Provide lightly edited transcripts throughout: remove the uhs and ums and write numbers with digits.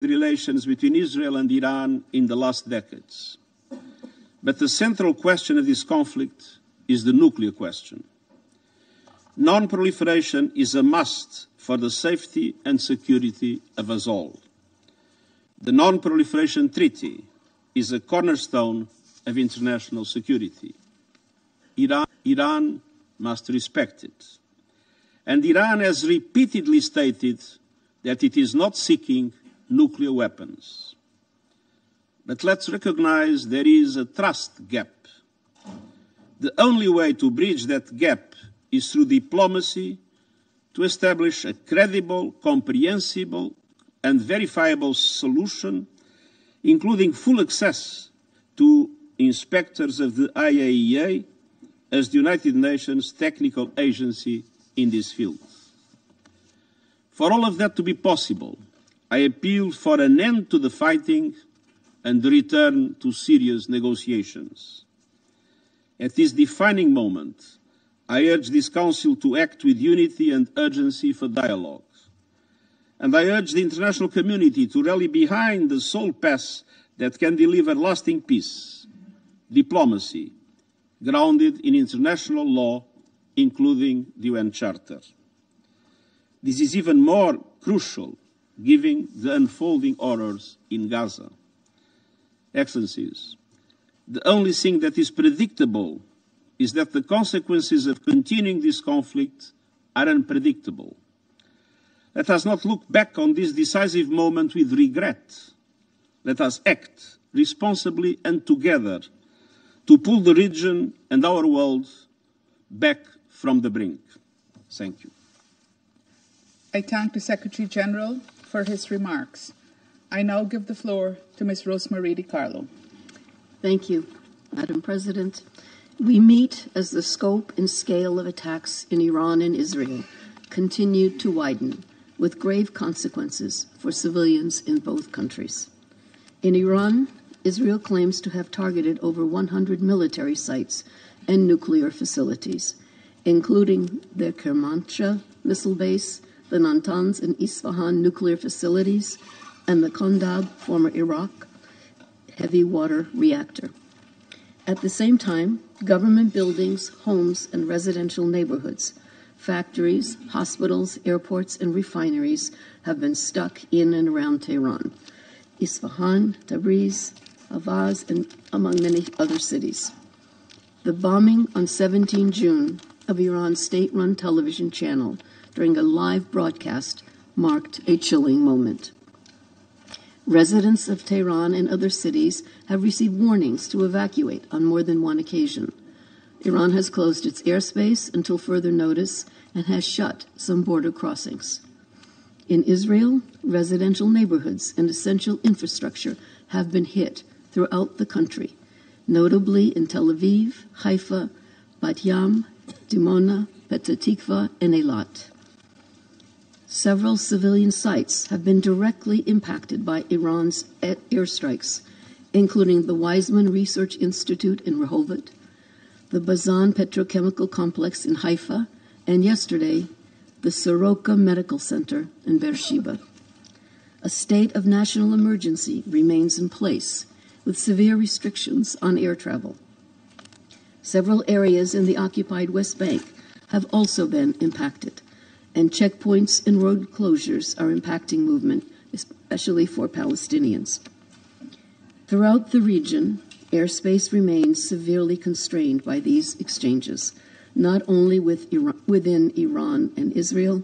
relations between Israel and Iran in the last decades. But the central question of this conflict is the nuclear question. Non-proliferation is a must for the safety and security of us all. The Non-Proliferation Treaty is a cornerstone of international security. Iran must respect it. And Iran has repeatedly stated that it is not seeking nuclear weapons. But let's recognize there is a trust gap. The only way to bridge that gap is through diplomacy to establish a credible, comprehensible, and verifiable solution, including full access to inspectors of the IAEA as the United Nations technical agency in this field. For all of that to be possible, I appeal for an end to the fighting and the return to serious negotiations. At this defining moment, I urge this Council to act with unity and urgency for dialogue. And I urge the international community to rally behind the sole path that can deliver lasting peace, diplomacy, grounded in international law, including the UN Charter. This is even more crucial given the unfolding horrors in Gaza. Excellencies, the only thing that is predictable is that the consequences of continuing this conflict are unpredictable. Let us not look back on this decisive moment with regret. Let us act responsibly and together to pull the region and our world back from the brink. Thank you. I thank the Secretary General for his remarks. I now give the floor to Ms. Rosemarie DiCarlo. Thank you, Madam President. We meet as the scope and scale of attacks in Iran and Israel continue to widen, with grave consequences for civilians in both countries. In Iran, Israel claims to have targeted over 100 military sites and nuclear facilities, including the Kermanshah missile base, the Natanz and Isfahan nuclear facilities, and the Kondab, former Iraq, heavy water reactor. At the same time, government buildings, homes, and residential neighborhoods, factories, hospitals, airports, and refineries have been stuck in and around Tehran, Isfahan, Tabriz, Avaz, and among many other cities. The bombing on 17 June of Iran's state-run television channel during a live broadcast marked a chilling moment. Residents of Tehran and other cities have received warnings to evacuate on more than one occasion. Iran has closed its airspace until further notice and has shut some border crossings. In Israel, residential neighborhoods and essential infrastructure have been hit throughout the country, notably in Tel Aviv, Haifa, Bat Yam, Dimona, Petah Tikva, and Eilat. Several civilian sites have been directly impacted by Iran's airstrikes, including the Weizmann Research Institute in Rehovot, the Bazan Petrochemical Complex in Haifa, and yesterday, the Soroka Medical Center in Beersheba. A state of national emergency remains in place, with severe restrictions on air travel. Several areas in the occupied West Bank have also been impacted, and checkpoints and road closures are impacting movement, especially for Palestinians. Throughout the region, airspace remains severely constrained by these exchanges, not only within Iran and Israel,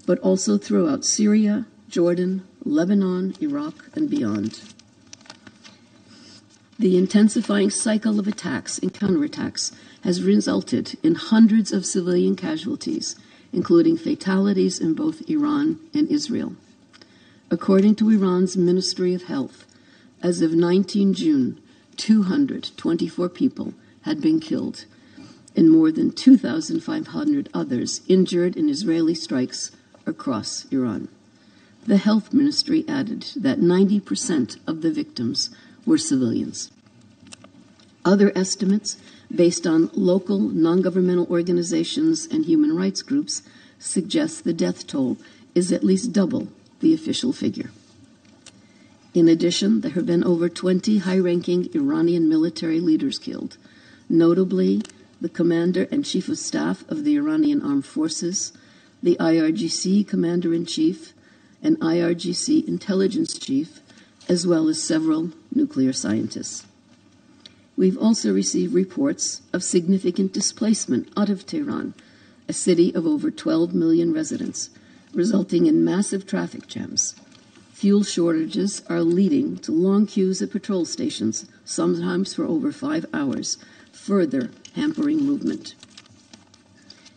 but also throughout Syria, Jordan, Lebanon, Iraq, and beyond. The intensifying cycle of attacks and counterattacks has resulted in hundreds of civilian casualties, including fatalities in both Iran and Israel. According to Iran's Ministry of Health, as of 19 June, 224 people had been killed and more than 2,500 others injured in Israeli strikes across Iran. The Health Ministry added that 90% of the victims were civilians. Other estimates, based on local non-governmental organizations and human rights groups, suggest the death toll is at least double the official figure. In addition, there have been over 20 high-ranking Iranian military leaders killed, notably the Commander and Chief of Staff of the Iranian Armed Forces, the IRGC Commander-in-Chief, and IRGC Intelligence Chief, as well as several nuclear scientists. We've also received reports of significant displacement out of Tehran, a city of over 12 million residents, resulting in massive traffic jams. Fuel shortages are leading to long queues at petrol stations, sometimes for over 5 hours, further hampering movement.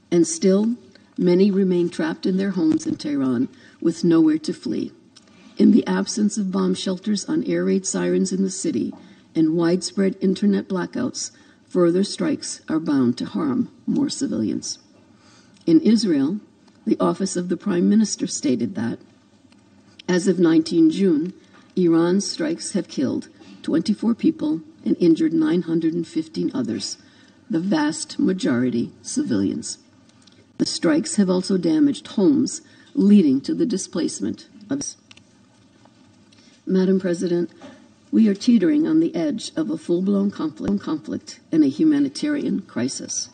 And still, many remain trapped in their homes in Tehran with nowhere to flee. In the absence of bomb shelters on air raid sirens in the city and widespread internet blackouts, further strikes are bound to harm more civilians. In Israel, the Office of the Prime Minister stated that, as of 19 June, Iran's strikes have killed 24 people and injured 915 others, the vast majority civilians. The strikes have also damaged homes, leading to the displacement of. Madam President, we are teetering on the edge of a full-blown conflict and a humanitarian crisis.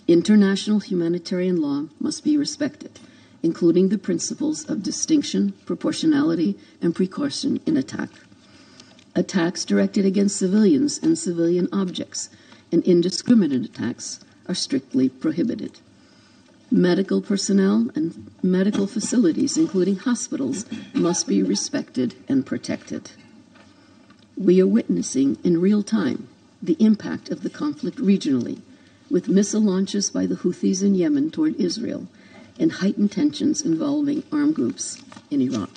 International humanitarian law must be respected, including the principles of distinction, proportionality, and precaution in attack. Attacks directed against civilians and civilian objects and indiscriminate attacks are strictly prohibited. Medical personnel and medical facilities, including hospitals, must be respected and protected. We are witnessing in real time the impact of the conflict regionally, with missile launches by the Houthis in Yemen toward Israel and heightened tensions involving armed groups in Iraq.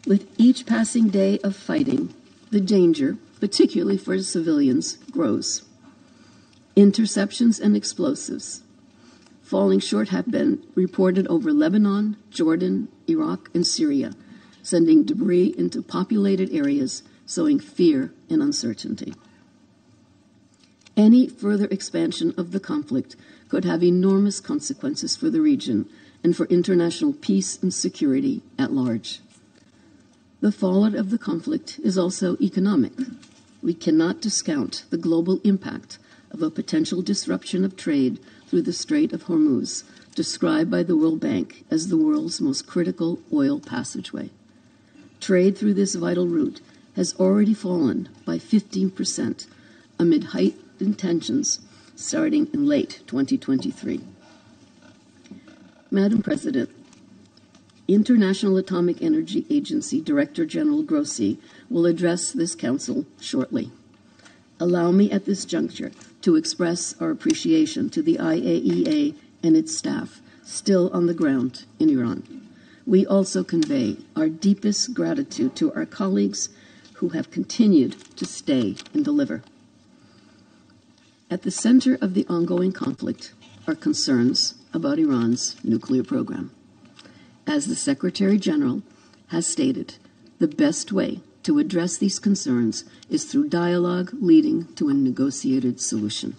With each passing day of fighting, the danger, particularly for civilians, grows. Interceptions and explosives falling short have been reported over Lebanon, Jordan, Iraq, and Syria, sending debris into populated areas, sowing fear and uncertainty. Any further expansion of the conflict could have enormous consequences for the region and for international peace and security at large. The fallout of the conflict is also economic. We cannot discount the global impact of a potential disruption of trade through the Strait of Hormuz, described by the World Bank as the world's most critical oil passageway. Trade through this vital route has already fallen by 15% amid heightened tensions starting in late 2023. Madam President, International Atomic Energy Agency Director General Grossi will address this Council shortly. Allow me at this juncture to express our appreciation to the IAEA and its staff still on the ground in Iran. We also convey our deepest gratitude to our colleagues who have continued to stay and deliver. At the center of the ongoing conflict are concerns about Iran's nuclear program. As the Secretary General has stated, the best way to address these concerns is through dialogue leading to a negotiated solution.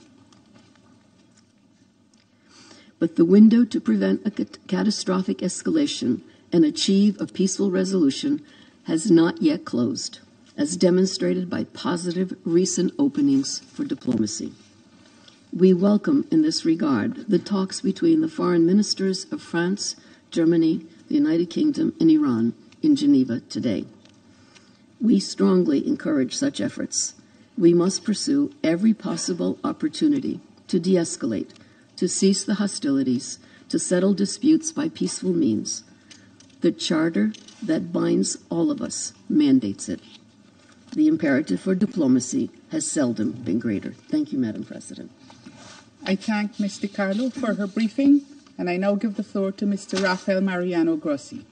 But the window to prevent a catastrophic escalation and achieve a peaceful resolution has not yet closed, as demonstrated by positive recent openings for diplomacy. We welcome in this regard the talks between the foreign ministers of France, Germany, the United Kingdom, and Iran in Geneva today. We strongly encourage such efforts. We must pursue every possible opportunity to de-escalate, to cease the hostilities, to settle disputes by peaceful means. The charter that binds all of us mandates it. The imperative for diplomacy has seldom been greater. Thank you, Madam President. I thank Ms. DiCarlo for her briefing, and I now give the floor to Mr. Rafael Mariano Grossi.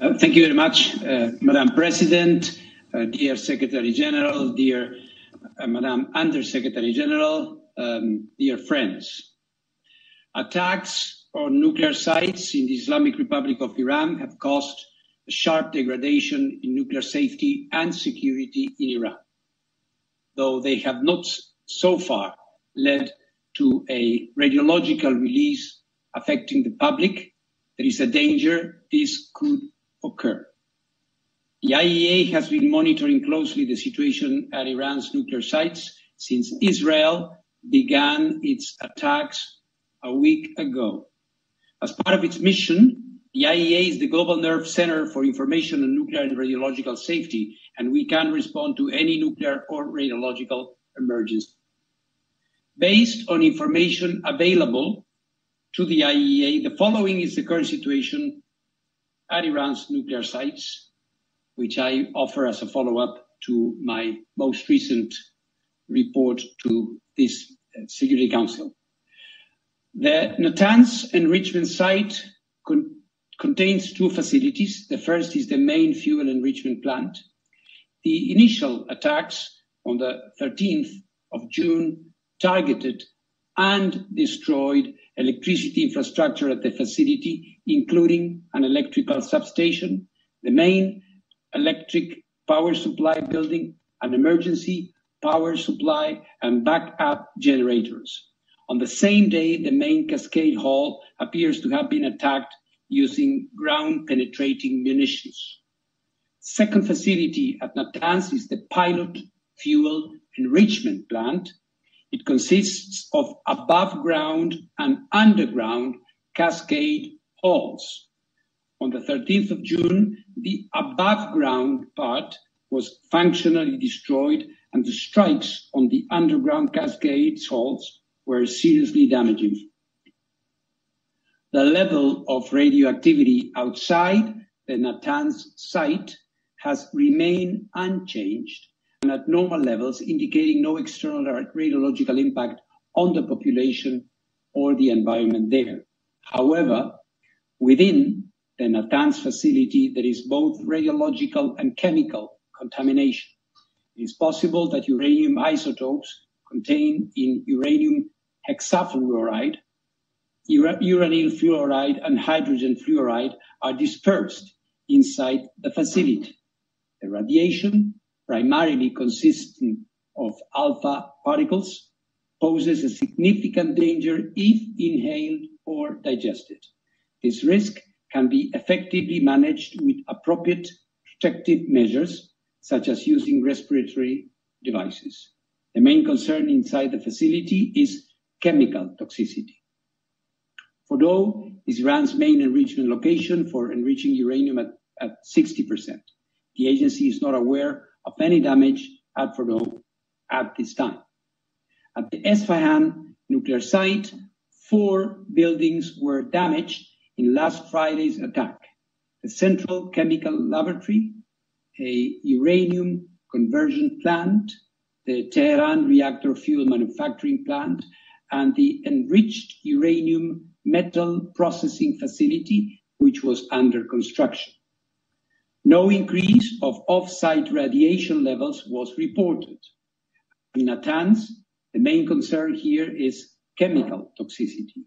Thank you very much, Madam President, dear Secretary General, dear Madam Under-Secretary General, dear friends. Attacks on nuclear sites in the Islamic Republic of Iran have caused a sharp degradation in nuclear safety and security in Iran, though they have not so far led to a radiological release affecting the public, there is a danger this could occur. The IAEA has been monitoring closely the situation at Iran's nuclear sites since Israel began its attacks a week ago. As part of its mission, the IAEA is the global nerve center for information on nuclear and radiological safety, and we can respond to any nuclear or radiological emergency. Based on information available to the IAEA, the following is the current situation at Iran's nuclear sites, which I offer as a follow-up to my most recent report to this Security Council. The Natanz enrichment site contains two facilities. The first is the main fuel enrichment plant. The initial attacks on the 13th of June targeted and destroyed electricity infrastructure at the facility, including an electrical substation, the main electric power supply building, an emergency power supply, and backup generators. On the same day, the main cascade hall appears to have been attacked using ground-penetrating munitions. Second facility at Natanz is the pilot fuel enrichment plant. It consists of above-ground and underground cascade halls. On the 13th of June, the above-ground part was functionally destroyed, and the strikes on the underground cascade halls were seriously damaging. The level of radioactivity outside the Natanz site has remained unchanged and at normal levels, indicating no external radiological impact on the population or the environment there. However, within the Natanz facility, there is both radiological and chemical contamination. It is possible that uranium isotopes contained in uranium hexafluoride, uranyl fluoride, and hydrogen fluoride are dispersed inside the facility. The radiation, primarily consisting of alpha particles, poses a significant danger if inhaled or digested. This risk can be effectively managed with appropriate protective measures, such as using respiratory devices. The main concern inside the facility is chemical toxicity. Fordow is Iran's main enrichment location for enriching uranium at 60%. The agency is not aware of any damage at Fordow at this time. At the Esfahan nuclear site, 4 buildings were damaged in last Friday's attack. The Central Chemical Laboratory, a uranium conversion plant, the Tehran reactor fuel manufacturing plant, and the enriched uranium metal processing facility, which was under construction. No increase of off-site radiation levels was reported. In Natanz, the main concern here is chemical toxicity.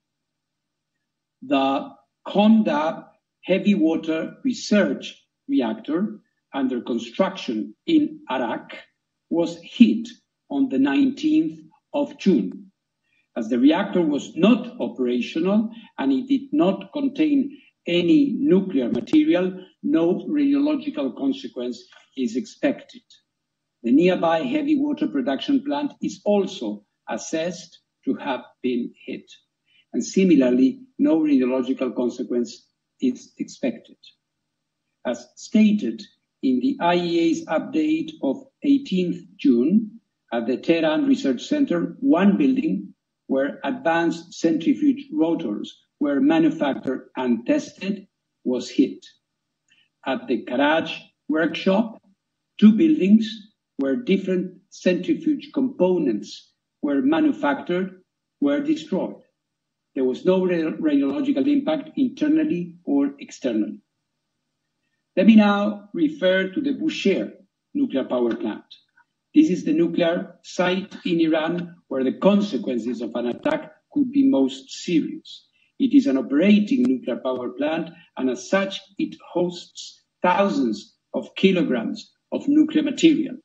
The Kondab heavy water research reactor under construction in Arak was hit on the 19th of June. As the reactor was not operational and it did not contain any nuclear material, no radiological consequence is expected. The nearby heavy water production plant is also assessed to have been hit. And similarly, no radiological consequence is expected. As stated in the IAEA's update of 18th June, at the Tehran Research Center, 1 building where advanced centrifuge rotors were manufactured and tested was hit. At the Karaj workshop, 2 buildings where different centrifuge components were manufactured were destroyed. There was no radiological impact internally or externally. Let me now refer to the Bushehr nuclear power plant. This is the nuclear site in Iran where the consequences of an attack could be most serious. It is an operating nuclear power plant, and as such, it hosts thousands of kilograms of nuclear material.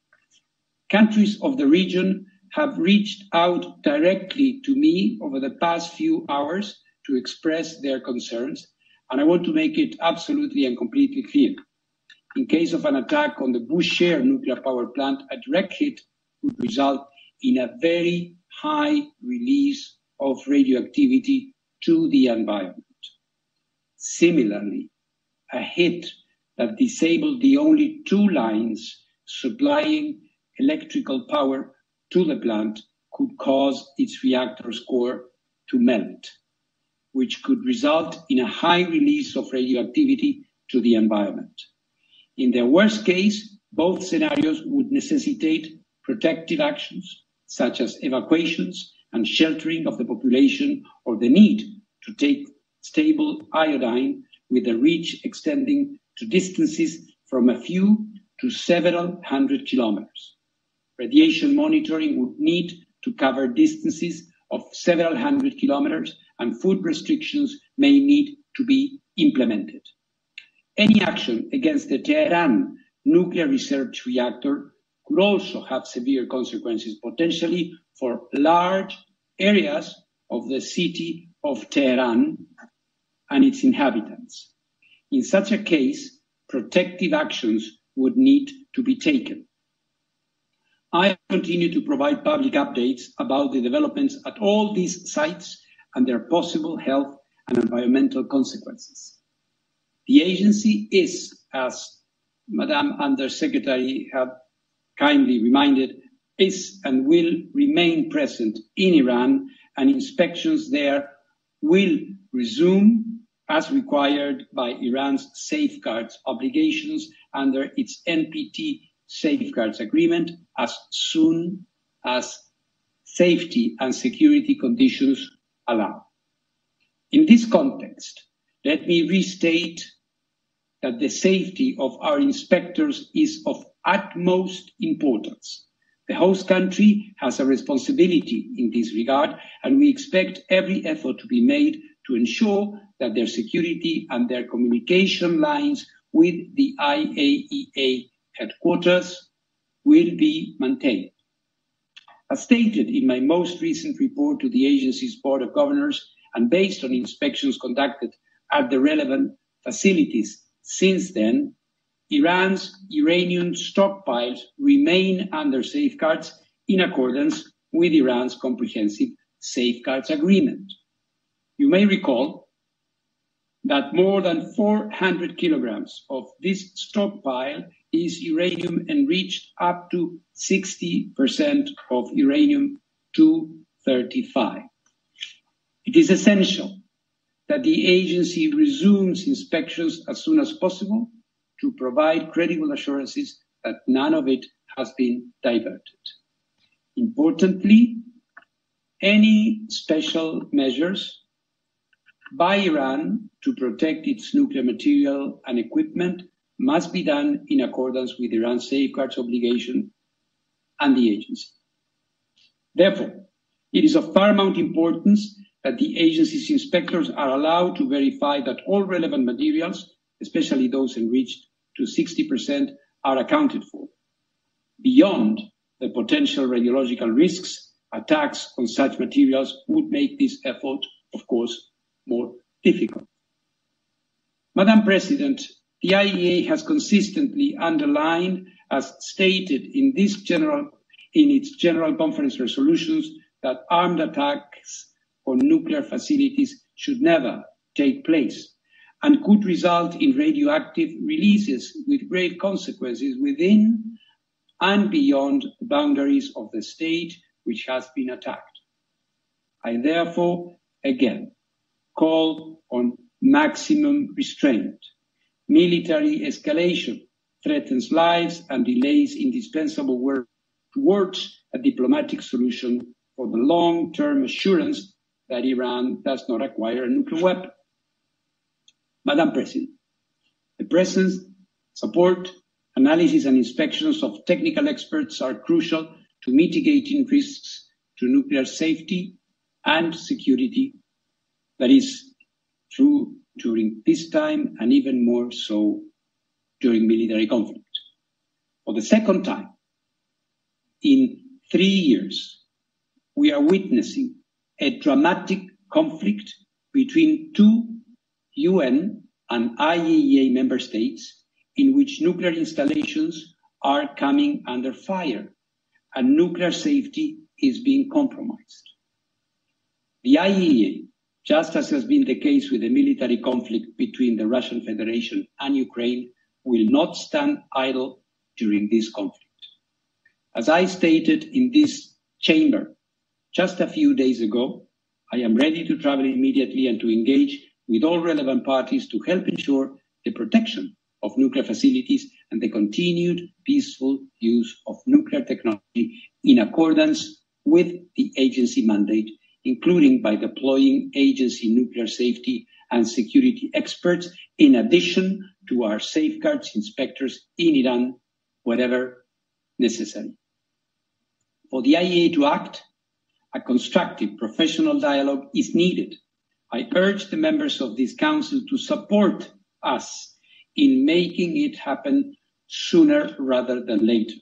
Countries of the region have reached out directly to me over the past few hours to express their concerns, and I want to make it absolutely and completely clear. In case of an attack on the Bushehr nuclear power plant, a direct hit would result in a very high release of radioactivity to the environment. Similarly, a hit that disabled the only two lines supplying electrical power to the plant could cause its reactor's core to melt, which could result in a high release of radioactivity to the environment. In the worst case, both scenarios would necessitate protective actions, such as evacuations and sheltering of the population, or the need to take stable iodine with a reach extending to distances from a few to several hundred kilometers. Radiation monitoring would need to cover distances of several hundred kilometers, and food restrictions may need to be implemented. Any action against the Tehran nuclear research reactor could also have severe consequences, potentially for large areas of the city of Tehran and its inhabitants. In such a case, protective actions would need to be taken. I continue to provide public updates about the developments at all these sites and their possible health and environmental consequences. The agency is, as Madam Undersecretary had kindly reminded, is and will remain present in Iran, and inspections there will resume as required by Iran's safeguards obligations under its NPT safeguards agreement as soon as safety and security conditions allow. In this context, let me restate that the safety of our inspectors is of utmost importance. The host country has a responsibility in this regard, and we expect every effort to be made to ensure that their security and their communication lines with the IAEA headquarters will be maintained. As stated in my most recent report to the agency's Board of Governors, and based on inspections conducted at the relevant facilities since then, Iran's uranium stockpiles remain under safeguards in accordance with Iran's comprehensive safeguards agreement. You may recall that more than 400 kilograms of this stockpile is uranium enriched up to 60% of uranium-235. It is essential that the agency resumes inspections as soon as possible to provide credible assurances that none of it has been diverted. Importantly, any special measures by Iran to protect its nuclear material and equipment must be done in accordance with Iran's safeguards obligation and the agency. Therefore, it is of paramount importance that the agency's inspectors are allowed to verify that all relevant materials, especially those enriched to 60%, are accounted for. Beyond the potential radiological risks, attacks on such materials would make this effort, of course, more difficult. Madam President, the IAEA has consistently underlined, as stated in its General Conference resolutions, that armed attacks on nuclear facilities should never take place and could result in radioactive releases with grave consequences within and beyond the boundaries of the state which has been attacked. I therefore, again, call on maximum restraint. Military escalation threatens lives and delays indispensable work towards a diplomatic solution for the long-term assurance that Iran does not acquire a nuclear weapon. Madam President, the presence, support, analysis and inspections of technical experts are crucial to mitigating risks to nuclear safety and security. That is true during peacetime and even more so during military conflict. For the second time in 3 years, we are witnessing a dramatic conflict between two UN and IAEA member states in which nuclear installations are coming under fire and nuclear safety is being compromised. The IAEA, just as has been the case with the military conflict between the Russian Federation and Ukraine, will not stand idle during this conflict. As I stated in this chamber just a few days ago, I am ready to travel immediately and to engage with all relevant parties to help ensure the protection of nuclear facilities and the continued peaceful use of nuclear technology in accordance with the agency mandate, including by deploying agency nuclear safety and security experts, in addition to our safeguards inspectors in Iran, wherever necessary. For the IAEA to act, a constructive professional dialogue is needed. I urge the members of this council to support us in making it happen sooner rather than later.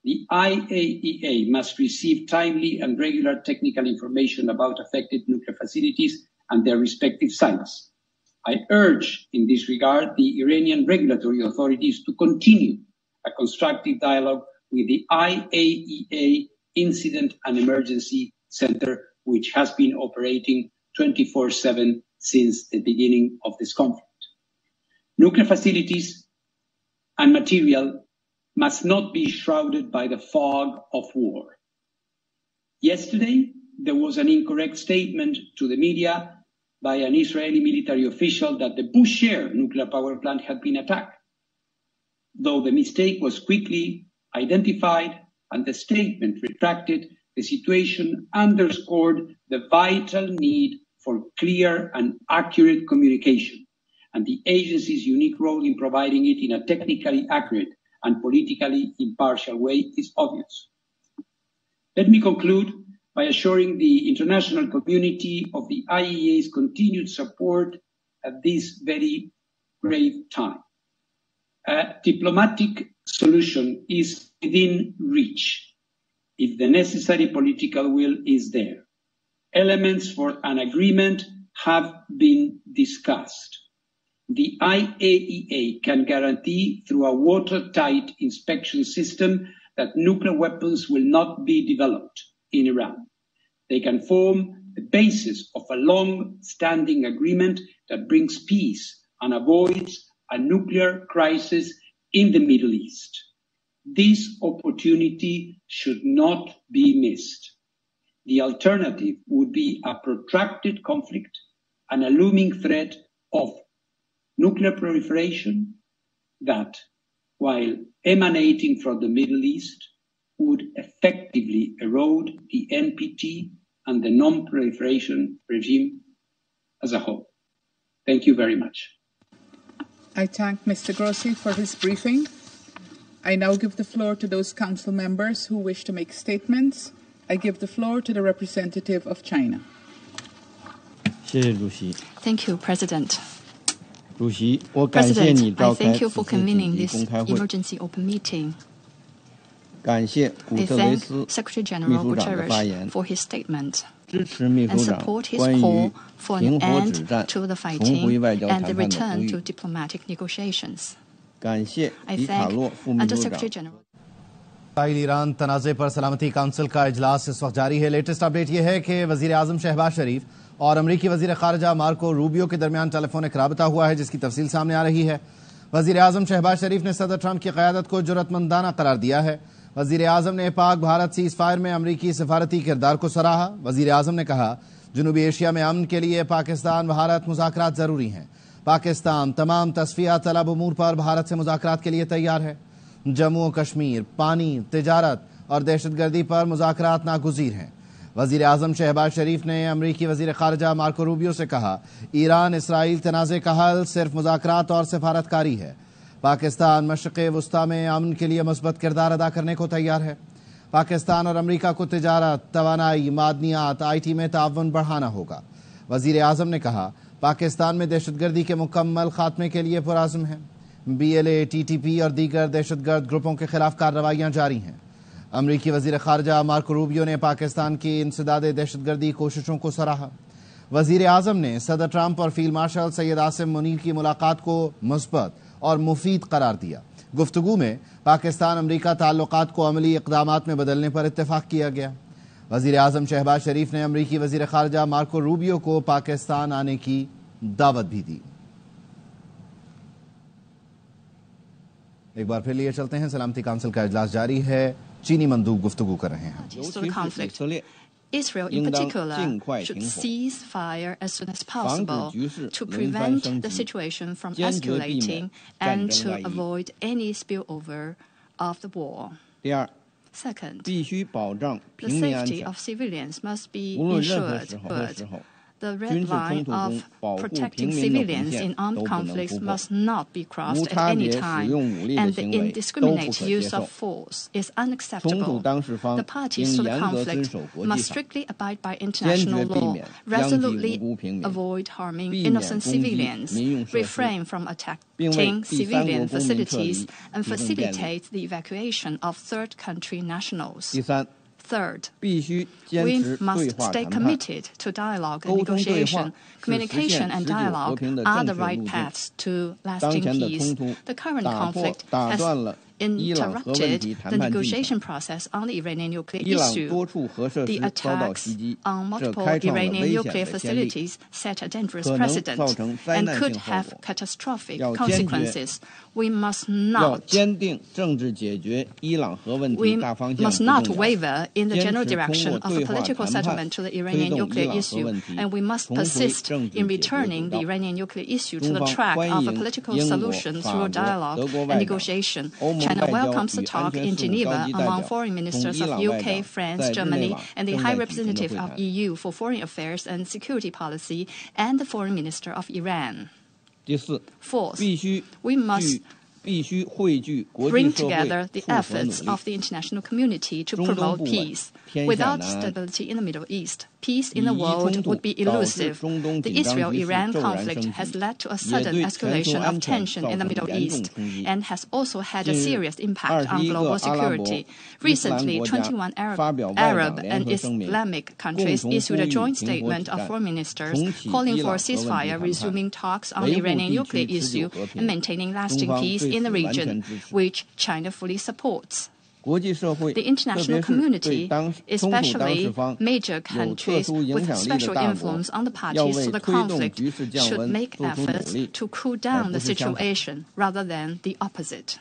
The IAEA must receive timely and regular technical information about affected nuclear facilities and their respective sites. I urge in this regard the Iranian regulatory authorities to continue a constructive dialogue with the IAEA Incident and Emergency Center, which has been operating 24/7 since the beginning of this conflict. Nuclear facilities and material must not be shrouded by the fog of war. Yesterday, there was an incorrect statement to the media by an Israeli military official that the Bushehr nuclear power plant had been attacked. Though the mistake was quickly identified and the statement retracted, the situation underscored the vital need for clear and accurate communication, and the agency's unique role in providing it in a technically accurate and politically impartial way is obvious. Let me conclude by assuring the international community of the IAEA's continued support at this very grave time. A diplomatic solution is within reach if the necessary political will is there. Elements for an agreement have been discussed. The IAEA can guarantee through a watertight inspection system that nuclear weapons will not be developed in Iran. They can form the basis of a long-standing agreement that brings peace and avoids a nuclear crisis in the Middle East. This opportunity should not be missed. The alternative would be a protracted conflict and a looming threat of nuclear proliferation that, while emanating from the Middle East, would effectively erode the NPT and the non-proliferation regime as a whole. Thank you very much. I thank Mr. Grossi for his briefing. I now give the floor to those council members who wish to make statements. I give the floor to the representative of China. Thank you, President. 主席，我感谢你 President, 召 I 开 thank 此 you 次 for 紧 convening 急 this 公开会， emergency open meeting. 感谢古 I 特雷 thank 斯 Secretary 秘 General 书长的发言， Guterres for his statement 支持秘 and 书长 support his 关于 call for 停 an 火止 end 战、 to the 重回 fighting 外交 and 谈 the 判的呼 return to 吁。 diplomatic negotiations. 感谢 I 迪卡 thank 洛副秘书 Undersecretary 长。 General. Iran तनाज़े पर सलामती council का इजलास इस वक्त जारी है। Latest update यह है कि वज़ीर आज़म शहबाज शरीफ और अमरीकी वज़ीर ख़ारजा मार्को रूबियो के दरमियान टेलीफोनिक राबता हुआ है, जिसकी तफसील सामने आ रही है। वज़ीर आज़म शहबाज शरीफ ने सदर ट्रंप की क़यादत को जुर्रतमंदाना करार दिया है। वज़ीर आज़म ने पाक भारत सीज़ फायर में अमरीकी सफारती किरदार को सराहा। वज़ीर आज़म ने कहा, जनूबी एशिया में अमन के लिए पाकिस्तान भारत मुज़ाकरात ज़रूरी हैं। पाकिस्तान तमाम तस्फिया तलब उमूर पर भारत से मुज़ाकरात के लिए तैयार है। जम्मू कश्मीर, पानी, तिजारत और दहशतगर्दी पर मुज़ाकरात नागुज़ीर हैं। वज़ीर आज़म शहबाज शरीफ ने अमरीकी वज़ीर ख़ारजा मार्को रूबियो से कहा, ईरान इसराइल तनाज़े का हल सिर्फ मुज़ाकरात और सफारतकारी है। पाकिस्तान मशरिक़ वस्ता में अमन के लिए मस्बत किरदार अदा करने को तैयार है। पाकिस्तान और अमरीका को तिजारत, तवानाई, मादनियात, IT में ताउन बढ़ाना होगा। वज़ीर आज़म ने कहा, पाकिस्तान में दहशतगर्दी के मुकम्मल खात्मे के लिए पुरअज़्म है। BLA, TTP और दीगर दहशतगर्द ग्रुपों के खिलाफ कार्रवाइयाँ जारी हैं। अमरीकी वज़ीर ख़ारजा मार्को रूबियो ने पाकिस्तान की इंसदाद दहशतगर्दी कोशिशों को सराहा। वजीर आजम ने सदर ट्रंप और फील्ड मार्शल सैयद आसिम मुनीर की मुलाकात को मुस्बत और मुफीद करार दिया। गुफ्तगू में पाकिस्तान अमरीका ताल्लुकात को अमली इक़दामात में बदलने पर इत्तेफाक किया गया। वजीर आजम शहबाज शरीफ ने अमरीकी वजीर खारजा मार्को रूबियो को पाकिस्तान आने की दावत भी दी। एक बार फिर लिए चलते हैं, सलामती काउंसिल का इजलास जारी है। चीनी मंदूब गुफ्तगू कर रहे हैं। Israel in particular should cease fire as soon as possible to prevent the situation from escalating and to avoid any spillover of the war. Second, the safety of civilians must be ensured, but the red line of protecting civilians in armed conflicts must not be crossed at any time, and the indiscriminate use of force is unacceptable. The parties to the conflict must strictly abide by international law, resolutely avoid harming innocent civilians, refrain from attacking civilian facilities, and facilitate the evacuation of third country nationals. Third, we must stay committed to dialogue and negotiation. Communication and dialogue are the right paths to lasting peace. The current conflict has interrupted the negotiation process on the Iranian nuclear issue. The attacks on multiple Iranian nuclear facilities set a dangerous precedent and could have catastrophic consequences. We must not waver in the general direction of a political settlement to the Iranian nuclear issue, and we must persist in returning the Iranian nuclear issue to the track of a political solution through dialogue and negotiation. China welcomes the talk in Geneva among foreign ministers of UK, France, Germany, and the High Representative of EU for Foreign Affairs and Security Policy, and the Foreign Minister of Iran. Fourth, we must bring together the efforts of the international community to promote peace. Without stability in the Middle East, peace in the world would be elusive. The Israel-Iran conflict has led to a sudden escalation of tension in the Middle East and has also had a serious impact on global security. Recently, 21 Arab and Islamic countries issued a joint statement of foreign ministers calling for a ceasefire, resuming talks on the Iranian nuclear issue, and maintaining lasting peace in the region, which China fully supports. The international community, especially major countries with special influence on the parties to the conflict, should make efforts to cool down the situation rather than the opposite.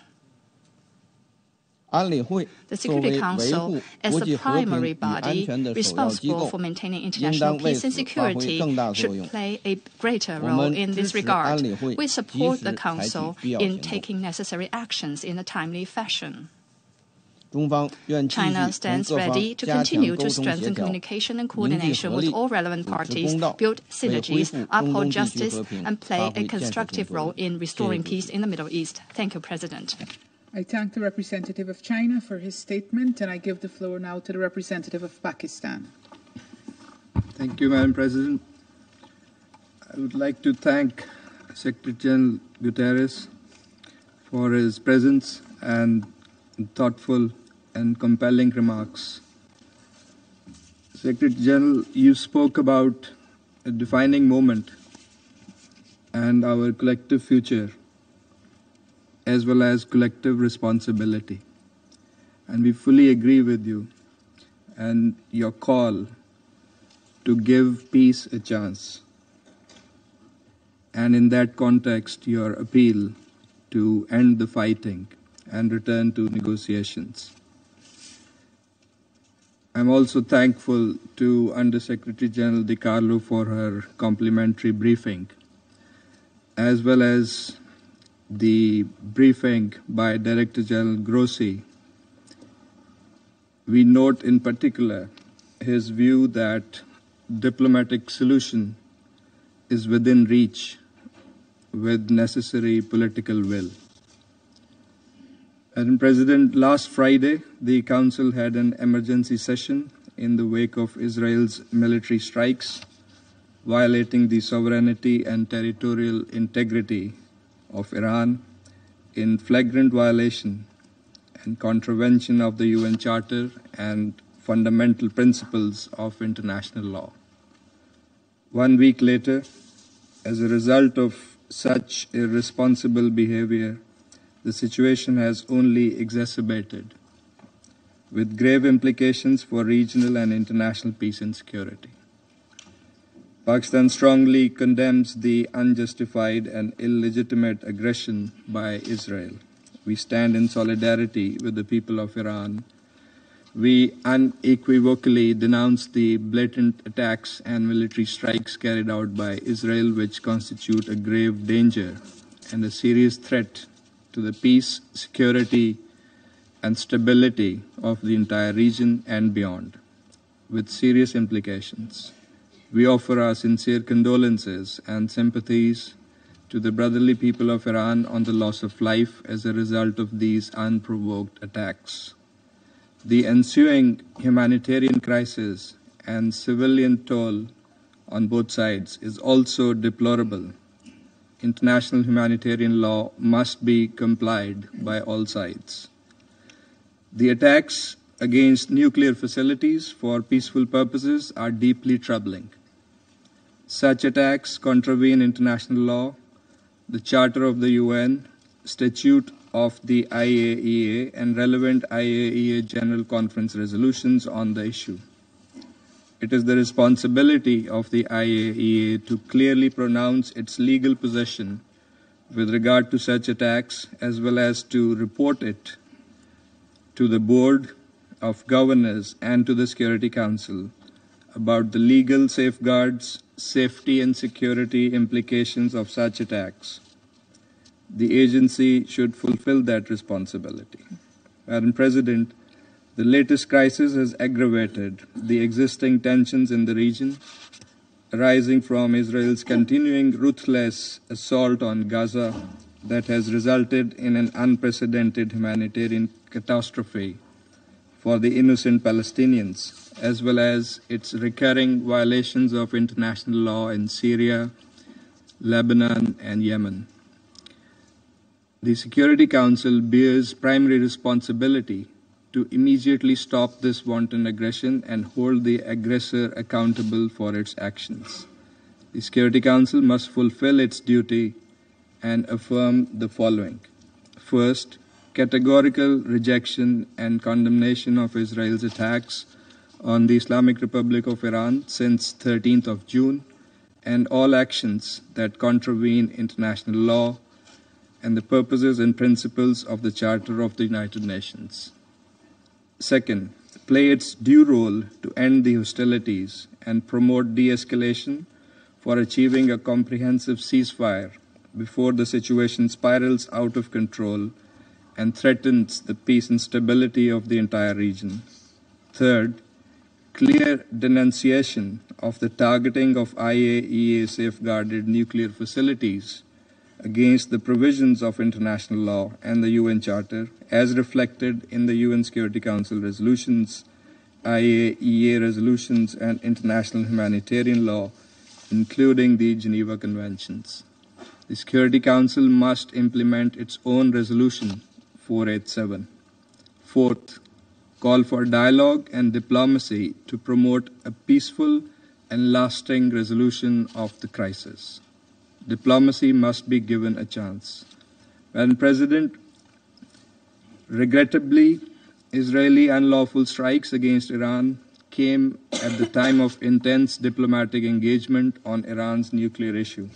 The Security Council, as the primary body responsible for maintaining international peace and security, should play a greater role in this regard. We support the Council in taking necessary actions in a timely fashion. China stands ready to continue to strengthen communication and coordination with all relevant parties, build synergies, uphold justice, and play a constructive role in restoring peace in the Middle East. Thank you, President. I thank the representative of China for his statement, and I give the floor now to the representative of Pakistan. Thank you, Madam President. I would like to thank Secretary General Guterres for his presence and thoughtful and compelling remarks. Secretary General, you spoke about a defining moment and our collective future, as well as collective responsibility. And we fully agree with you and your call to give peace a chance. And in that context, your appeal to end the fighting and return to negotiations. I'm also thankful to Undersecretary General DiCarlo for her complimentary briefing, as well as the briefing by Director General Grossi. We note in particular his view that diplomatic solution is within reach with necessary political will. Madam President, last Friday, the Council had an emergency session in the wake of Israel's military strikes, violating the sovereignty and territorial integrity of Iran in flagrant violation and contravention of the UN Charter and fundamental principles of international law. 1 week later, as a result of such irresponsible behavior, the situation has only exacerbated, with grave implications for regional and international peace and security. Pakistan strongly condemns the unjustified and illegitimate aggression by Israel. We stand in solidarity with the people of Iran. We unequivocally denounce the blatant attacks and military strikes carried out by Israel, which constitute a grave danger and a serious threat to the peace, security, and stability of the entire region and beyond, with serious implications. We offer our sincere condolences and sympathies to the brotherly people of Iran on the loss of life as a result of these unprovoked attacks. The ensuing humanitarian crisis and civilian toll on both sides is also deplorable. International humanitarian law must be complied by all sides. The attacks against nuclear facilities for peaceful purposes are deeply troubling. Such attacks contravene international law, the Charter of the UN, Statute of the IAEA, and relevant IAEA General Conference resolutions on the issue. It is the responsibility of the IAEA to clearly pronounce its legal position with regard to such attacks, as well as to report it to the Board of Governors and to the Security Council about the legal safeguards, safety and security implications of such attacks. The agency should fulfill that responsibility. Madam President, the latest crisis has aggravated the existing tensions in the region, arising from Israel's continuing ruthless assault on Gaza that has resulted in an unprecedented humanitarian catastrophe for the innocent Palestinians, as well as its recurring violations of international law in Syria, Lebanon, and Yemen. The Security Council bears primary responsibility to immediately stop this wanton aggression and hold the aggressor accountable for its actions. The Security Council must fulfill its duty and affirm the following. First, categorical rejection and condemnation of Israel's attacks on the Islamic Republic of Iran since 13th of June, and all actions that contravene international law and the purposes and principles of the Charter of the United Nations. Second, play its due role to end the hostilities and promote de-escalation for achieving a comprehensive ceasefire before the situation spirals out of control and threatens the peace and stability of the entire region. Third, clear denunciation of the targeting of IAEA safeguarded nuclear facilities against the provisions of international law and the UN Charter, as reflected in the UN Security Council resolutions, IAEA resolutions, and international humanitarian law, including the Geneva Conventions. The Security Council must implement its own resolution 487. Fourth, call for dialogue and diplomacy to promote a peaceful and lasting resolution of the crisis. Diplomacy must be given a chance. Madam President, regrettably, Israeli unlawful strikes against Iran came at the time of intense diplomatic engagement on Iran's nuclear issue.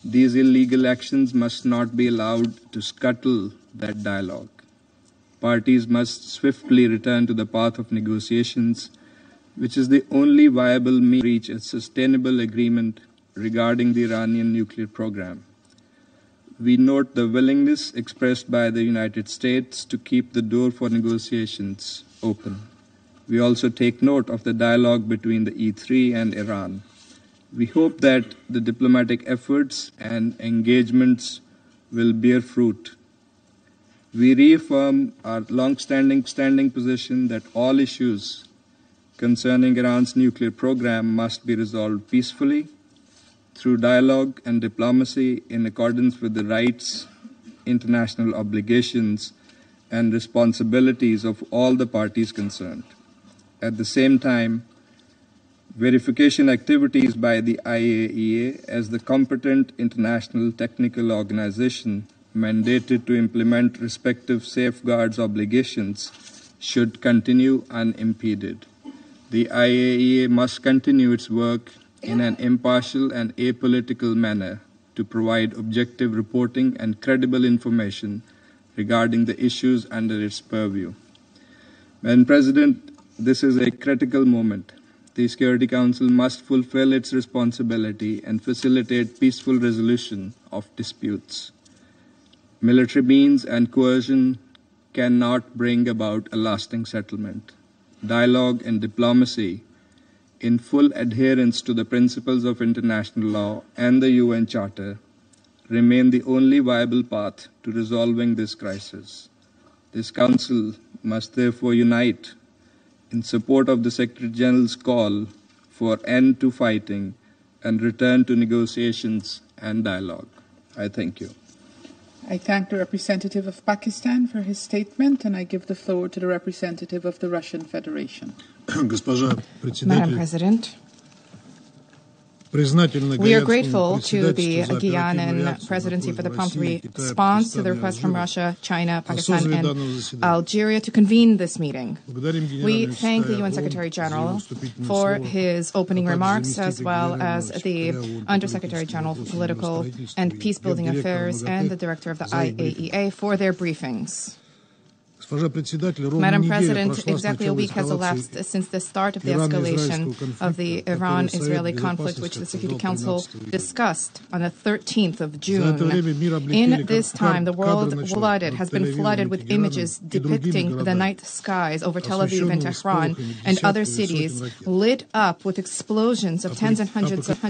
These illegal actions must not be allowed to scuttle that dialogue. Parties must swiftly return to the path of negotiations, which is the only viable means to reach a sustainable agreement regarding the Iranian nuclear program. We note the willingness expressed by the United States to keep the door for negotiations open. We also take note of the dialogue between the E3 and Iran. We hope that the diplomatic efforts and engagements will bear fruit. We reaffirm our long-standing position that all issues concerning Iran's nuclear program must be resolved peacefully through dialogue and diplomacy in accordance with the rights, international obligations, and responsibilities of all the parties concerned. At the same time, verification activities by the IAEA as the competent international technical organization mandated to implement respective safeguards obligations should continue unimpeded. The IAEA must continue its work in an impartial and apolitical manner to provide objective reporting and credible information regarding the issues under its purview. Madam President, this is a critical moment. The Security Council must fulfill its responsibility and facilitate peaceful resolution of disputes. Military means and coercion cannot bring about a lasting settlement. Dialogue and diplomacy, in full adherence to the principles of international law and the UN Charter, remain the only viable path to resolving this crisis. This Council must therefore unite in support of the Secretary General's call for end to fighting and return to negotiations and dialogue. I thank you. I thank the representative of Pakistan for his statement, and I give the floor to the representative of the Russian Federation. Madam President, we are grateful to the Guianan presidency for the prompt response to the request from Russia, China, Pakistan, and Algeria to convene this meeting. We thank the UN Secretary General for his opening remarks, as well as the Undersecretary General for Political and Peacebuilding Affairs and the Director of the IAEA for their briefings. Madam President, exactly a week has elapsed since the start of the escalation of the Iran-Israeli conflict, which the Security Council discussed on the 13th of June. In this time, the world has been flooded with images depicting the night skies over Tel Aviv and Tehran and other cities lit up with explosions of tens and hundreds of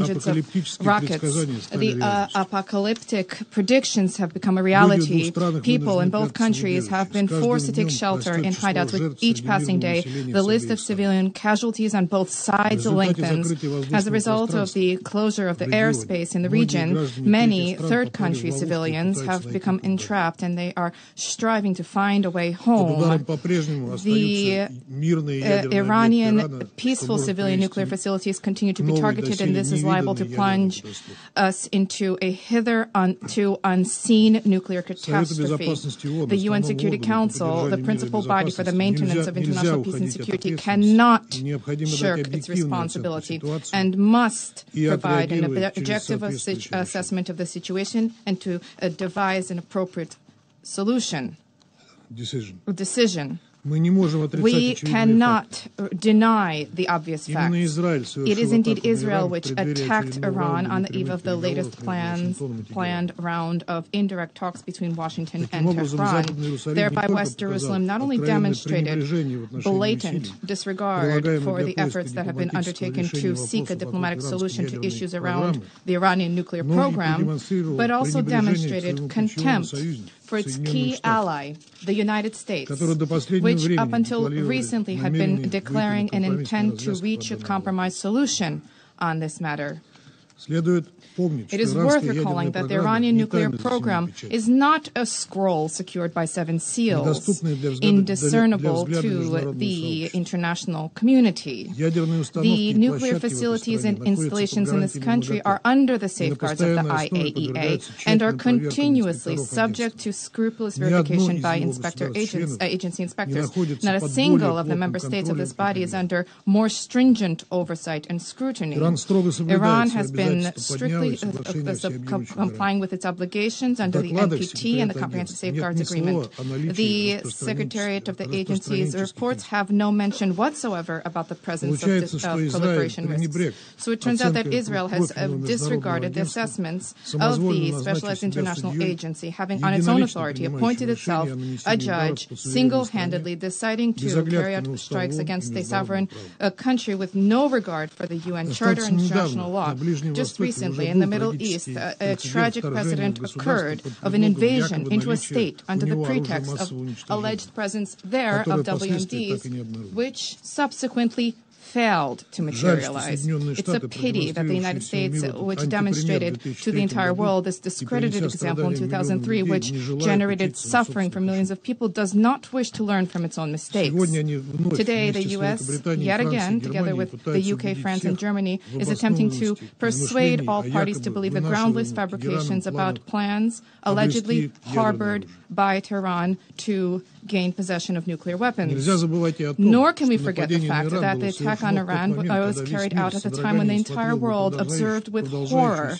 rockets. The apocalyptic predictions have become a reality. People in both countries have been forced to take shelter in hideouts with each passing day. The list of civilian casualties on both sides lengthens. As a result of the closure of the airspace in the region, many third country civilians have become entrapped and they are striving to find a way home. The Iranian peaceful civilian nuclear facilities continue to be targeted, and this is liable to plunge us into a hitherto unseen nuclear catastrophe. The UN Security Council, the principal body for the maintenance of international peace and security, cannot shirk its responsibility and must provide an objective assessment of the situation and to devise an appropriate decision. We cannot deny the obvious facts. It is indeed Israel which attacked Iran on the eve of the latest planned round of indirect talks between Washington and Tehran. Thereby, West Jerusalem not only demonstrated blatant disregard for the efforts that have been undertaken to seek a diplomatic solution to issues around the Iranian nuclear program, but also demonstrated contempt for its key ally, the United States, which up until recently had been declaring an intent to reach a compromise solution on this matter. It is worth recalling that the Iranian nuclear program is not a scroll secured by 7 seals, indiscernible to the international community. The nuclear facilities and installations in this country are under the safeguards of the IAEA and are continuously subject to scrupulous verification by agency inspectors. Not a single of the member states of this body is under more stringent oversight and scrutiny. Iran has been strictly complying with its obligations under the NPT and the Comprehensive Safeguards Agreement. The Secretariat of the agency's reports have no mention whatsoever about the presence of proliferation risks. So it turns out that Israel has disregarded the assessments of the Specialized International Agency, having on its own authority appointed itself a judge, single-handedly deciding to carry out strikes against a sovereign country with no regard for the UN Charter and international law. Just recently, in the Middle East, a tragic precedent occurred of an invasion into a state under the pretext of alleged presence there of WMDs, which subsequently failed to materialize. It's a pity that the United States, which demonstrated to the entire world this discredited example in 2003, which generated suffering for millions of people, does not wish to learn from its own mistakes. Today, the U.S., yet again, together with the UK, France, and Germany, is attempting to persuade all parties to believe the groundless fabrications about plans allegedly harbored by Tehran to gain possession of nuclear weapons. Nor can we forget the fact that the attack on Iran was carried out at a time when the entire world observed with horror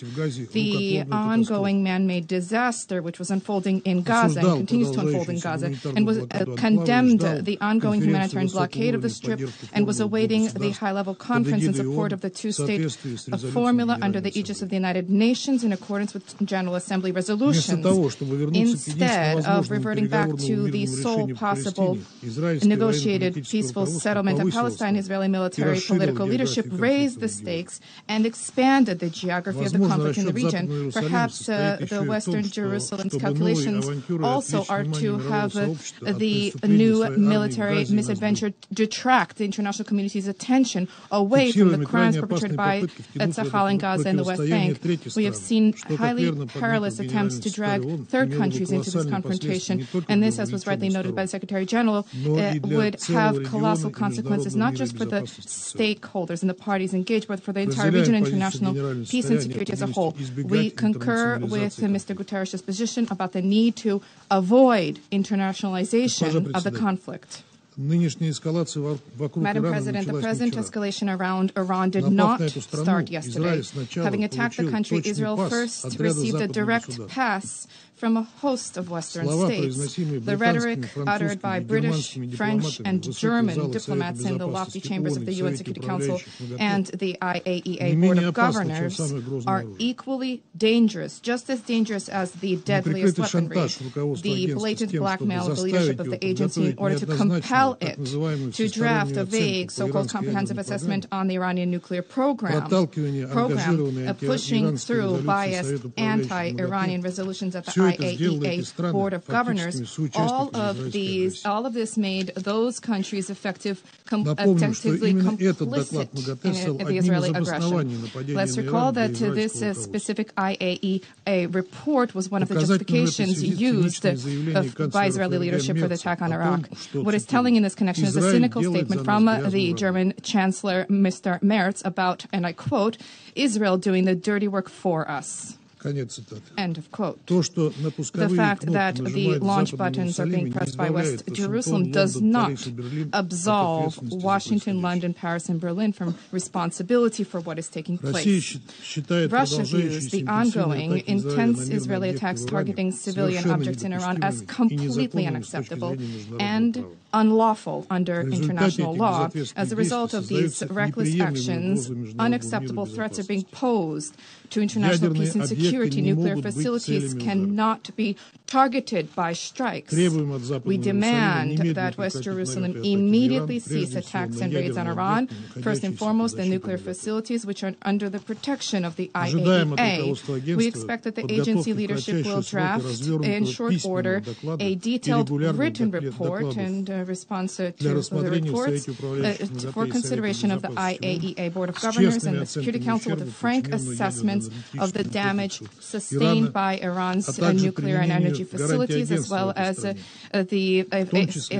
the ongoing man-made disaster which was unfolding in Gaza and continues to unfold in Gaza, and was condemned the ongoing humanitarian blockade of the Strip and was awaiting the high-level conference in support of the two-state formula under the aegis of the United Nations in accordance with General Assembly resolutions. Instead of reverting back to the sole possible negotiated peaceful settlement of Palestine, Israeli military political leadership raised the stakes and expanded the geography of the conflict in the region. Perhaps the Western Jerusalem's calculations also are to have the new military misadventure detract the international community's attention away from the crimes perpetrated by Tzahal in Gaza and the West Bank. We have seen highly perilous attempts to drag third countries into this confrontation, and this, as was rightly noted by the Secretary General, would have colossal consequences not just for the stakeholders and the parties engaged, but for the entire region and international peace and security as a whole. We concur with Mr. Guterres' position about the need to avoid internationalization of the conflict. Madam President, the present escalation around Iran did not start yesterday. Having attacked the country, Israel first received a direct pass from a host of Western states. The rhetoric uttered by British, French, and German diplomats in the lofty chambers of the UN Security Council and the IAEA Board of Governors are equally dangerous, just as dangerous as the deadliest weaponry, the blatant blackmail of the leadership of the agency in order to compel it to draft a vague so-called comprehensive assessment on the Iranian nuclear program, pushing through biased anti-Iranian resolutions at the IAEA Board of Governors. All of this made those countries effectively complicit in the Israeli aggression. Let's recall that this specific IAEA report was one of the justifications used by Israeli leadership for the attack on Iraq. What is telling in this connection is a cynical statement from the German Chancellor, Mr. Merz, about, and I quote, Israel doing the dirty work for us. End of quote. The fact that the launch buttons are being pressed by West Jerusalem does not absolve Washington, London, Paris, and Berlin from responsibility for what is taking place. Russia views the ongoing intense Israeli attacks targeting civilian objects in Iran as completely unacceptable and unlawful under international law. As a result of these reckless actions, unacceptable threats are being posed to international peace and security. Nuclear facilities cannot be targeted by strikes. We demand that West Jerusalem immediately cease attacks and raids on Iran, first and foremost the nuclear facilities which are under the protection of the IAEA. We expect that the agency leadership will draft in short order a detailed written report and response to the reports for consideration of the IAEA Board of Governors and the Security Council with a frank assessment of the damage sustained by Iran's nuclear and energy facilities, as well as the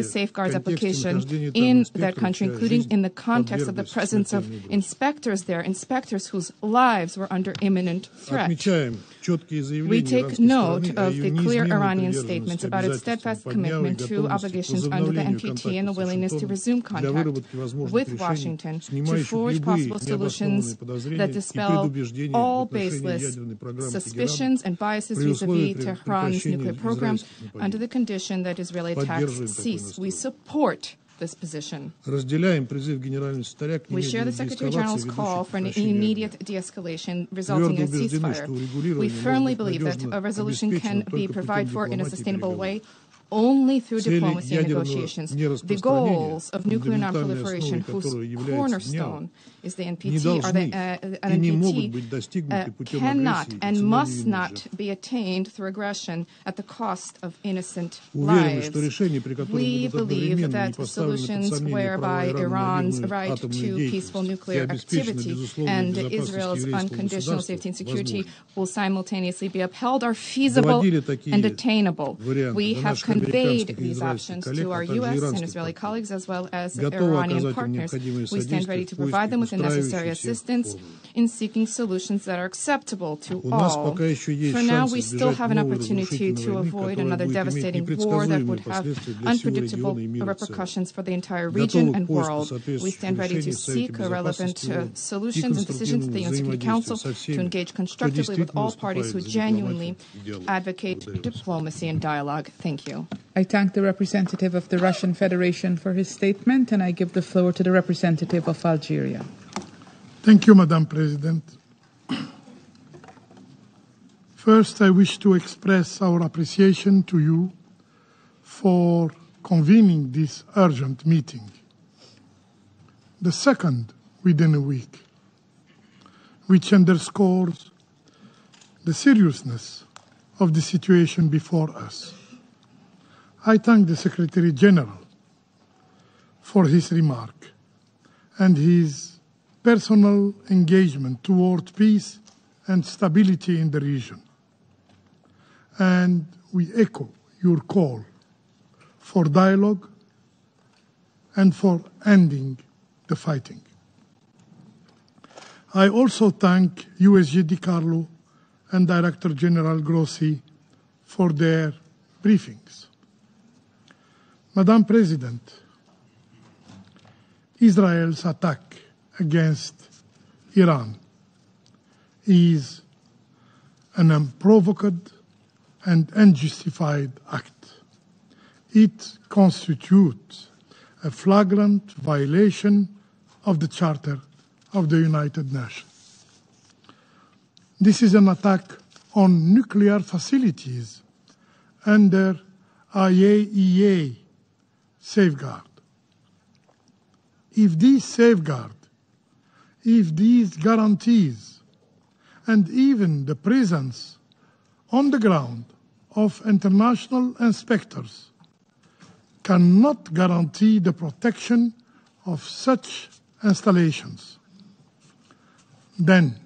safeguards application in that country, including in the context of the presence of inspectors there, inspectors whose lives were under imminent threat. We take note of the clear Iranian statements about its steadfast commitment to obligations under the NPT and the willingness to resume contact with Washington to forge possible solutions that dispel all baseless suspicions and biases vis-à-vis Tehran's nuclear program under the condition that Israeli attacks cease. We support this position. We share the Secretary General's call for an immediate de-escalation resulting in a ceasefire. We firmly believe that a resolution can be provided for in a sustainable way only through diplomacy and negotiations. The goals of nuclear non-proliferation, whose cornerstone is the NPT, cannot and must not be attained through aggression at the cost of innocent lives. We believe that solutions whereby Iran's right to peaceful nuclear activity and Israel's unconditional safety and security will simultaneously be upheld are feasible and attainable. We have conveyed these options to our U.S. and Israeli colleagues as well as Iranian partners. We stand ready to provide them with the necessary assistance in seeking solutions that are acceptable to all. For now, we still have an opportunity to avoid another devastating war that would have unpredictable repercussions for the entire region and world. We stand ready to seek relevant solutions and decisions at the UN Security Council to engage constructively with all parties who genuinely advocate diplomacy and dialogue. Thank you. I thank the representative of the Russian Federation for his statement, and I give the floor to the representative of Algeria. Thank you, Madam President. First, I wish to express our appreciation to you for convening this urgent meeting, the second within a week, which underscores the seriousness of the situation before us. I thank the Secretary General for his remark and his personal engagement toward peace and stability in the region. And we echo your call for dialogue and for ending the fighting. I also thank USG DiCarlo and Director General Grossi for their briefings. Madam President, Israel's attack against Iran is an unprovoked and unjustified act. It constitutes a flagrant violation of the Charter of the United Nations. This is an attack on nuclear facilities under IAEA safeguard. If these guarantees and even the presence on the ground of international inspectors cannot guarantee the protection of such installations, then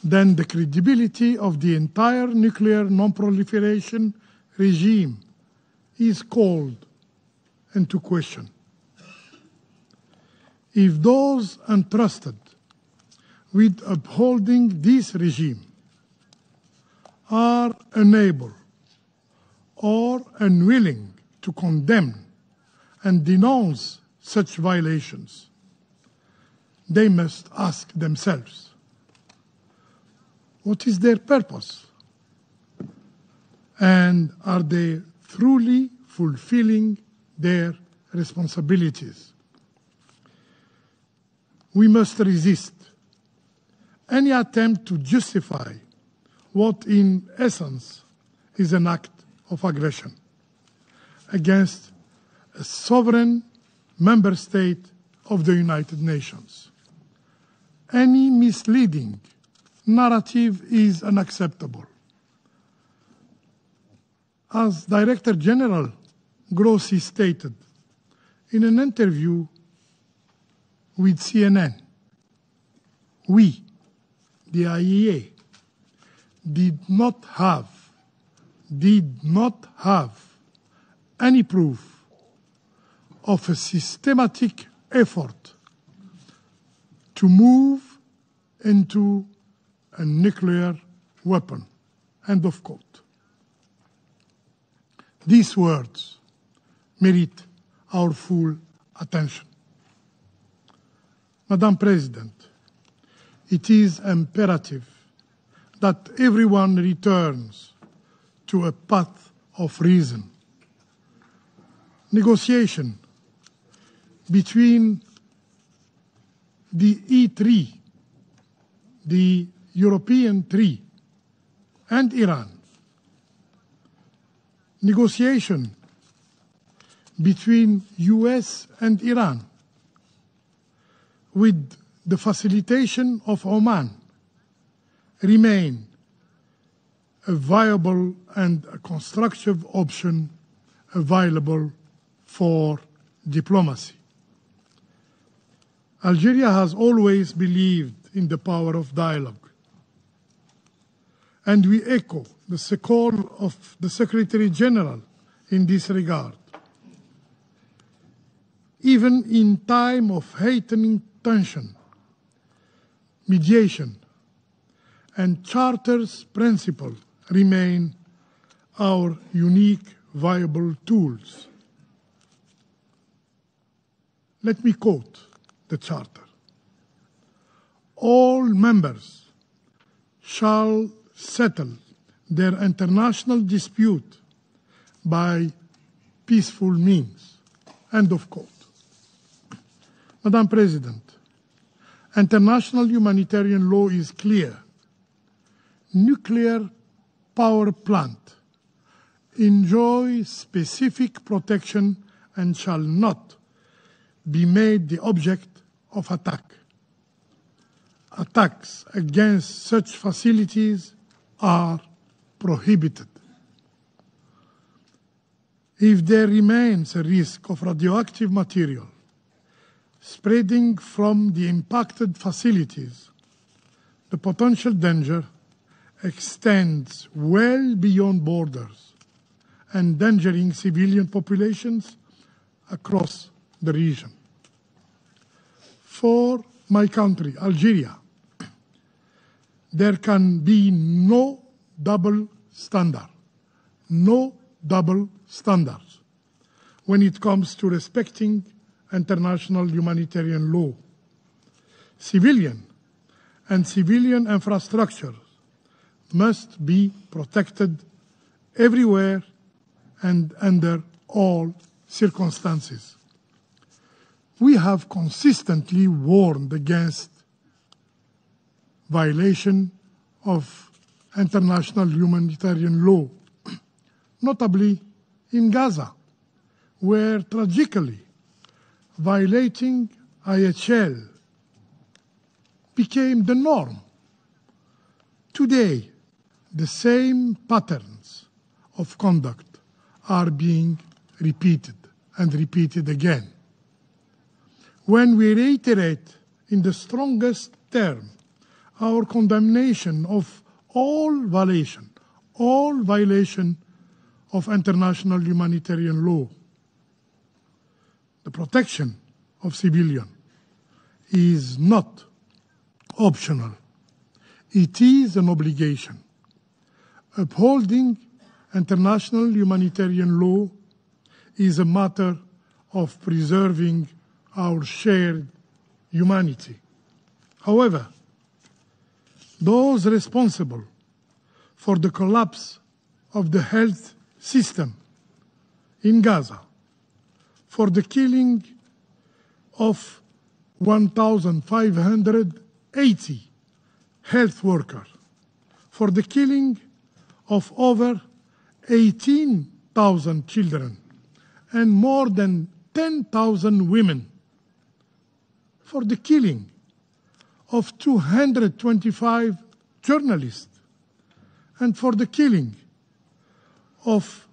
the credibility of the entire nuclear non-proliferation regime is called into question. If those entrusted with upholding this regime are unable or unwilling to condemn and denounce such violations, they must ask themselves, what is their purpose? And are they truly fulfilling their responsibilities? We must resist any attempt to justify what in essence is an act of aggression against a sovereign member state of the United Nations. Any misleading narrative is unacceptable. As Director General Grossi stated in an interview with CNN, we, the IAEA, did not have any proof of a systematic effort to move into a nuclear weapon. End of quote. These words merit our full attention. Madam President, it is imperative that everyone returns to a path of reason. Negotiation between the E3, the European three, and Iran negotiation between US and Iran with the facilitation of Oman remain a viable and a constructive option available for diplomacy. Algeria has always believed in the power of dialogue, and we echo the call of the Secretary General in this regard. Even in time of heightening tension, mediation and Charter's principle remain our unique, viable tools. Let me quote the Charter. All members shall settle their international dispute by peaceful means. End of quote. Madam President, international humanitarian law is clear. Nuclear power plant enjoy specific protection and shall not be made the object of attack. Attacks against such facilities are prohibited. If there remains a risk of radioactive material spreading from the impacted facilities, the potential danger extends well beyond borders, endangering civilian populations across the region. For my country, Algeria, there can be no double standard, no double standards when it comes to respecting international humanitarian law. Civilian and civilian infrastructure must be protected everywhere and under all circumstances. We have consistently warned against violation of international humanitarian law, notably in Gaza, where tragically violating IHL became the norm. Today, the same patterns of conduct are being repeated and repeated again. When we reiterate in the strongest term our condemnation of all violation of international humanitarian law, the protection of civilians is not optional. It is an obligation. Upholding international humanitarian law is a matter of preserving our shared humanity. However, those responsible for the collapse of the health system in Gaza, for the killing of 1,580 health workers, for the killing of over 18,000 children and more than 10,000 women, for the killing of 225 journalists, and for the killing of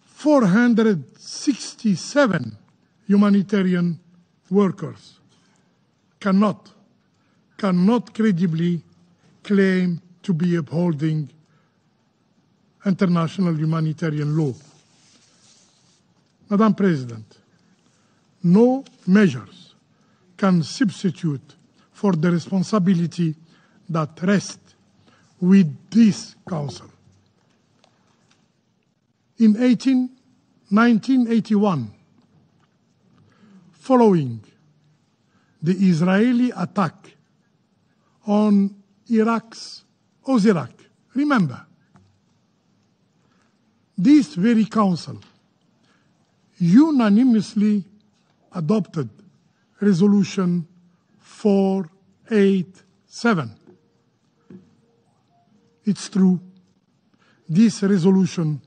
467 humanitarian workers, cannot credibly claim to be upholding international humanitarian law. Madam President, no measures can substitute for the responsibility that rests with this Council. In 1981, following the Israeli attack on Iraq's Oziraq, remember, this very Council unanimously adopted Resolution 487. It's true, this resolution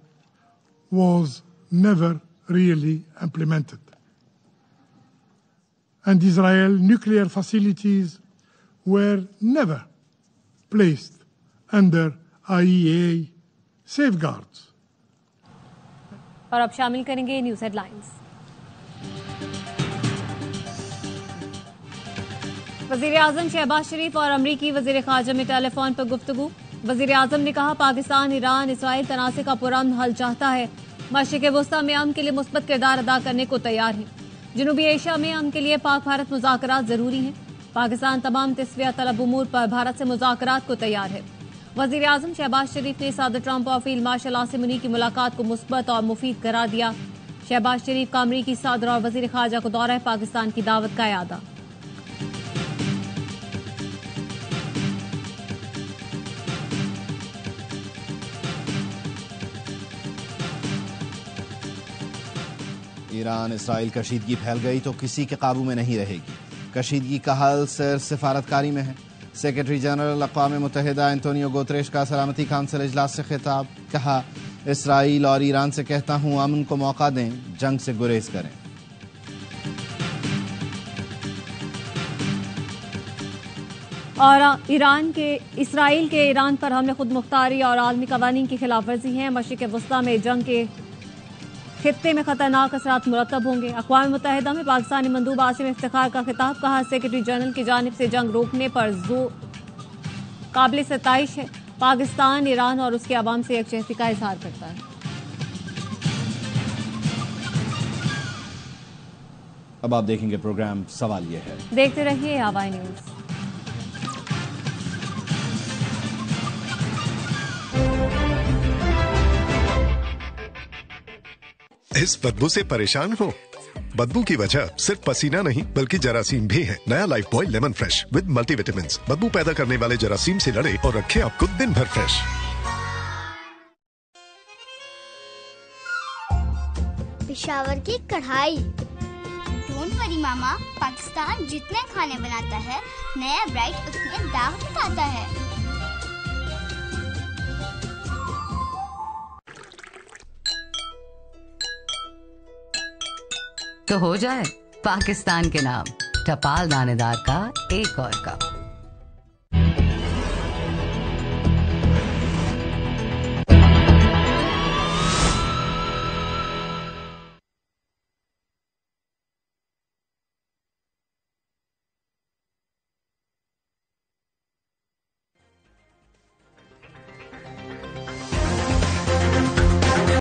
was never really implemented. And Israel's nuclear facilities were never placed under IAEA safeguards. और अब शामिल करेंगे news headlines. वज़ीर-ए-आज़म शहबाज शरीफ और अमरीकी वज़ीर ख़ारजा में telephone पर गुफ्तगू। वज़ीर-ए-आज़म ने कहा, पाकिस्तान, ईरान, इसराइल तनाज़े का पुरअमन हल चाहता है। मशरिक़ वस्ता में अमन के लिए मुस्बत किरदार अदा करने को तैयार है। जनूबी एशिया में अमन के लिए पाक भारत मुज़ाकरात ज़रूरी हैं। पाकिस्तान तमाम तस्वीया तलब उमूर पर भारत से मुज़ाकरात को तैयार है। वज़ीर-ए-आज़म शहबाज शरीफ ने सदर ट्रंप और फील्ड मार्शल आसिम मुनीर की मुलाकात को मुस्बत और मुफीद करार दिया। शहबाज शरीफ का अमरीकी सदर और वज़ीर ख़ारजा को दौरा पाकिस्तान की दावत का इरादा। ईरान इसराइल कशीदगी फैल गई तो किसी के काबू में नहीं रहेगी। कशीदगी का हल सिर्फ सिफारतकारी में है। सेक्रेटरी जनरल अक़वाम मुत्तहिदा एंटोनियो गुतरेश का सलामती काउंसिल इजलास से खिताब। कहा, इसराइल और ईरान से कहता हूं, अमन को मौका दें, जंग से गुरेज करें। और इसराइल के ईरान पर हमले खुद मुख्तारी और आलमी कवानीन की खिलाफ वर्जी है। मशरिक़ वस्ता में जंग के खित्ते में खतरनाक असरात मुरतब होंगे। अक़वाम मुत्तहिदा में पाकिस्तानी मंदूब आसिम इफ्तिखार का खिताब। कहा, सेक्रेटरी जनरल की जानिब से जंग रोकने पर काबिल सताइश है। पाकिस्तान, ईरान और उसके अवाम से यकजहती का इजहार करता है। अब आप देखेंगे प्रोग्राम सवाल ये है। देखते रहिए ARY न्यूज़। इस बदबू से परेशान हो? बदबू की वजह सिर्फ पसीना नहीं बल्कि जरासीम भी है। नया life boy lemon fresh with multivitamins बदबू पैदा करने वाले जरासीम से लड़े और रखे आपको दिन भर फ्रेश। पेशावर की कढ़ाई। डोंट वरी मामा, पाकिस्तान जितने खाने बनाता है, नया ब्राइट उसमें दाग बताता है। तो हो जाए पाकिस्तान के नाम टपाल दानेदार का एक और कप।